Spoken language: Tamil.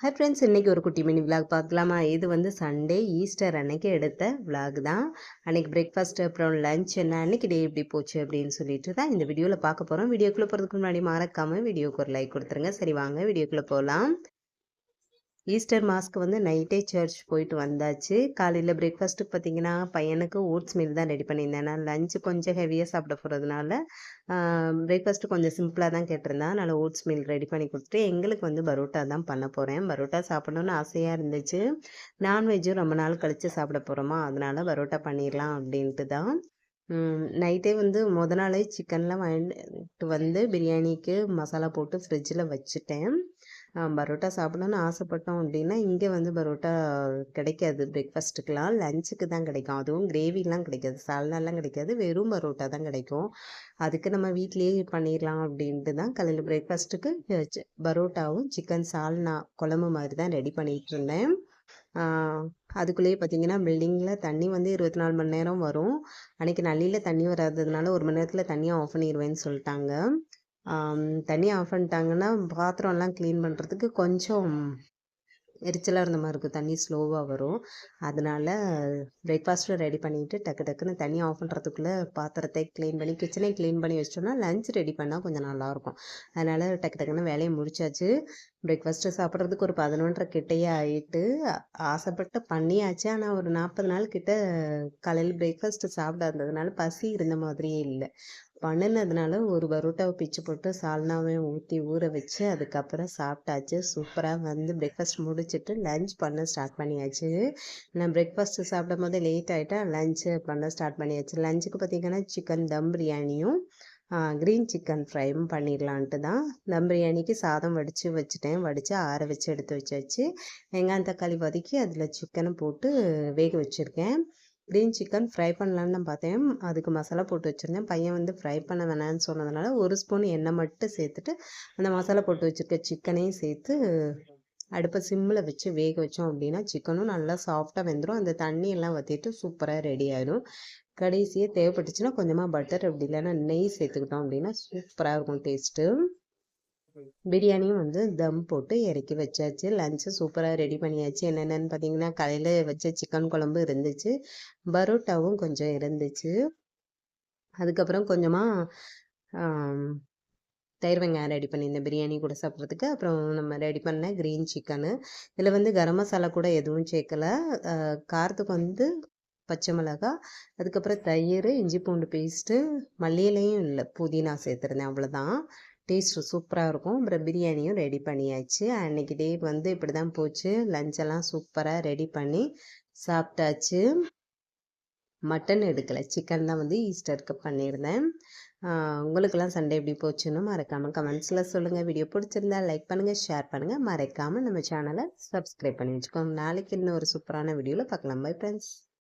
ஹாய் ஃப்ரெண்ட்ஸ், இன்றைக்கி ஒரு குட்டி மினி விலாக் பார்க்கலாமா? இது வந்து சண்டே ஈஸ்டர் அன்னைக்கு எடுத்த விலாக் தான். அன்றைக்கி பிரேக்ஃபாஸ்ட் அப்புறம் லஞ்ச் என்ன அன்றைக்கி டே எப்படி போச்சு அப்படின்னு சொல்லிட்டு தான் இந்த வீடியோவில் பார்க்க போகிறோம். வீடியோக்குள்ளே போகிறதுக்கு முன்னாடி மறக்காமல் வீடியோக்கு ஒரு லைக் கொடுத்துருங்க. சரி, வாங்க வீடியோக்குள்ளே போகலாம். ஈஸ்டர் மாஸ்க்கு வந்து நைட்டே சர்ச் போயிட்டு வந்தாச்சு. காலையில் பிரேக்ஃபாஸ்ட்டுக்கு பார்த்தீங்கன்னா பையனுக்கு ஓட்ஸ் மீல் தான் ரெடி பண்ணியிருந்தேன். நான் லஞ்சு கொஞ்சம் ஹெவியாக சாப்பிட போகிறதுனால பிரேக்ஃபாஸ்ட்டு கொஞ்சம் சிம்பிளாக தான் கேட்டிருந்தேன். அதனால் ஓட்ஸ் மீல் ரெடி பண்ணி கொடுத்துட்டு எங்களுக்கு வந்து பரோட்டா தான் பண்ண போகிறேன். பரோட்டா சாப்பிடணுன்னு ஆசையாக இருந்துச்சு. நான்வெஜ்ஜும் ரொம்ப நாள் கழித்து சாப்பிட போகிறோமா, அதனால் பரோட்டா பண்ணிடலாம் அப்படின்ட்டு தான். நைட்டே வந்து நாளே சிக்கன்லாம் வாங்கிட்டு வந்து பிரியாணிக்கு மசாலா போட்டு ஃப்ரிட்ஜில் வச்சுட்டேன். பரோட்டா சாப்பிடணும்னு ஆசைப்பட்டோம் அப்படின்னா இங்கே வந்து பரோட்டா கிடைக்காது. பிரேக்ஃபாஸ்ட்டுக்கெலாம் லஞ்சுக்கு தான் கிடைக்கும். அதுவும் கிரேவிலாம் கிடைக்காது, சால்னாலாம் கிடைக்காது, வெறும் பரோட்டா தான் கிடைக்கும். அதுக்கு நம்ம வீட்லேயே பண்ணிடலாம் அப்படின்ட்டு தான் காலையில் பிரேக்ஃபாஸ்ட்டுக்கு பரோட்டாவும் சிக்கன் சால்னா குழம்பு மாதிரி தான் ரெடி பண்ணிகிட்டு இருந்தேன். அதுக்குள்ளேயே பார்த்தீங்கன்னா பில்டிங்கில் தண்ணி வந்து 24 மணி நேரம் வரும். அன்றைக்கி நள்ளியில் தண்ணி வராததுனால 1 மணி நேரத்தில் தண்ணியை ஆஃப் பண்ணிடுவேன்னு சொல்லிட்டாங்க. தண்ணி ஆஃப் பண்ணிட்டாங்கன்னா பாத்திரம்லாம் க்ளீன் பண்ணுறதுக்கு கொஞ்சம் எரிச்சலாக இருந்த மாதிரி இருக்கும். தண்ணி ஸ்லோவாக வரும். அதனால் பிரேக்ஃபாஸ்ட்டு ரெடி பண்ணிவிட்டு டக்கு டக்குன்னு தண்ணி ஆஃப் பண்ணுறதுக்குள்ளே பாத்திரத்தை க்ளீன் பண்ணி கிச்சனை க்ளீன் பண்ணி வச்சிட்டோம்னா லஞ்ச் ரெடி பண்ணால் கொஞ்சம் நல்லாயிருக்கும். அதனால் டக்கு டக்குன்னு வேலையை முடிச்சாச்சு. பிரேக்ஃபாஸ்ட்டு சாப்பிட்றதுக்கு ஒரு 11:30 கிட்டேயே ஆகிட்டு ஆசைப்பட்டு பண்ணியாச்சு. ஆனால் ஒரு 40 நாள் கிட்ட காலையில் பிரேக்ஃபாஸ்ட்டு சாப்பிடாததுனால பசி இருந்த மாதிரியே இல்லை. பண்ணுனதுனால ஒரு பரோட்டாவை பிச்சு போட்டு சால்னாவையும் ஊற்றி ஊற வச்சு அதுக்கப்புறம் சாப்பிட்டாச்சு. சூப்பராக வந்து பிரேக்ஃபாஸ்ட் முடிச்சுட்டு லஞ்ச் பண்ண ஸ்டார்ட் பண்ணியாச்சு. நான் பிரேக்ஃபாஸ்ட்டு சாப்பிடும் போது லேட் ஆகிட்டா லஞ்சு பண்ண ஸ்டார்ட் பண்ணியாச்சு. லஞ்சுக்கு பார்த்திங்கன்னா சிக்கன் தம் பிரியாணியும் க்ரீன் சிக்கன் ஃப்ரையும் பண்ணிடலான்ட்டு தான். தம் பிரியாணிக்கு சாதம் வடித்து வடித்து ஆற வச்சு எடுத்து வச்சாச்சு. வெங்காயம் தக்காளி வதக்கி அதில் சிக்கனை போட்டு வேக வச்சுருக்கேன். க்ரீன் சிக்கன் ஃப்ரை பண்ணலான்னு தான் பார்த்தேன். அதுக்கு மசாலா போட்டு வச்சுருந்தேன். பையன் வந்து ஃப்ரை பண்ண வேணான்னு சொன்னதுனால 1 ஸ்பூன் எண்ணெய் மட்டும் சேர்த்துட்டு அந்த மசாலா போட்டு வச்சுருக்க சிக்கனையும் சேர்த்து அடுப்பை சிம்மில் வச்சு வேக வச்சோம் அப்படின்னா சிக்கனும் நல்லா சாஃப்டாக வெந்துடும். அந்த தண்ணியெல்லாம் வற்றிட்டு சூப்பராக ரெடி ஆகிடும். கடைசியாக தேவைப்பட்டுச்சுன்னா கொஞ்சமாக பட்டர் அப்படி இல்லைன்னா நெய் சேர்த்துக்கிட்டோம் அப்படின்னா சூப்பராக இருக்கும் டேஸ்ட்டு. பிரியாணியும் வந்து தம் போட்டு இறக்கி வச்சாச்சு. லஞ்சு சூப்பராக ரெடி பண்ணியாச்சு. என்னென்னு பார்த்தீங்கன்னா காலையில் வச்ச சிக்கன் குழம்பு இருந்துச்சு, பரோட்டாவும் கொஞ்சம் இருந்துச்சு. அதுக்கப்புறம் கொஞ்சமாக தயிர் வெங்காயம் ரெடி பண்ணியிருந்தேன் பிரியாணி கூட சாப்பிட்றதுக்கு. அப்புறம் நம்ம ரெடி பண்ண க்ரீன் சிக்கனு. இதில் வந்து கரம் மசாலா கூட எதுவும் சேர்க்கலை. காரத்துக்கு வந்து பச்சை மிளகா, அதுக்கப்புறம் தயிர், இஞ்சி பூண்டு பேஸ்ட்டு, மல்லி இலையும் இல்லை, புதினா சேர்த்துருந்தேன். அவ்வளோதான். டேஸ்ட்டு சூப்பராக இருக்கும். அப்புறம் பிரியாணியும் ரெடி பண்ணியாச்சு. அன்றைக்கி டே வந்து இப்படி தான் போச்சு. லஞ்செல்லாம் சூப்பராக ரெடி பண்ணி சாப்பிட்டாச்சு. மட்டன் எடுக்கலை, சிக்கன் தான் வந்து ஈஸ்டருக்கு பண்ணியிருந்தேன். உங்களுக்கெல்லாம் சண்டே எப்படி போச்சுன்னு மறக்காமல் கமெண்ட்ஸில் சொல்லுங்கள். வீடியோ பிடிச்சிருந்தா லைக் பண்ணுங்கள், ஷேர் பண்ணுங்கள். மறக்காமல் நம்ம சேனலை சப்ஸ்கிரைப் பண்ணி வச்சுக்கோங்க. நாளைக்கு இன்னும் ஒரு சூப்பரான வீடியோவில் பார்க்கலாம். Bye friends.